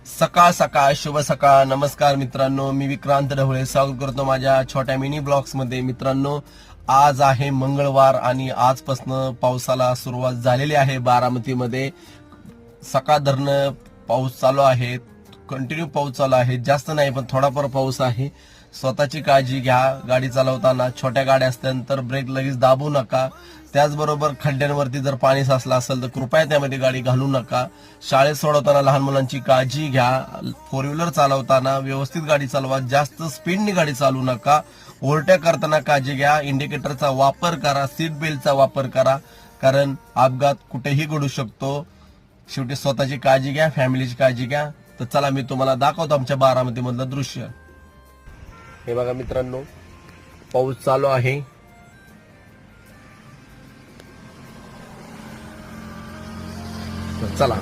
सकाळ सकाळ शुभ सकाळ. नमस्कार मित्रांनो, मी विक्रांत ढवळे स्वागत करतो माझ्या छोट्या मिनी ब्लॉग्स मध्ये. मित्रांनो, आज आहे मंगळवार आणि आजपासून पावसाला सुरुवात झालेली आहे. बारामतीमध्ये सकाळ धरणं पाऊस चालू आहे, कंटिन्यू पाऊस चालू आहे. जास्त नाही पण थोडाफार पाऊस आहे. स्वतःची काळजी घ्या. गाडी चालवताना छोट्या गाड्या असल्यानंतर ब्रेक लगेच दाबू नका. त्याचबरोबर खड्ड्यांवरती जर पाणी साचलं असेल तर कृपया त्यामध्ये गाडी घालू नका. शाळेत सोडवताना लहान मुलांची काळजी घ्या. फोर व्हीलर चालवताना व्यवस्थित गाडी चालवा. जास्त स्पीडने गाडी चालवू नका. ओव्हरटेक करताना काळजी घ्या. इंडिकेटरचा वापर करा, सीट बेल्टचा वापर करा, कारण अपघात कुठेही घडू शकतो. शेवटी स्वतःची काळजी घ्या, फॅमिलीची काळजी घ्या. तर चला मी तुम्हाला दाखवतो आमच्या बारामती मधलं दृश्य. हे बघा मित्रांनो, पाऊस चालू आहे. चला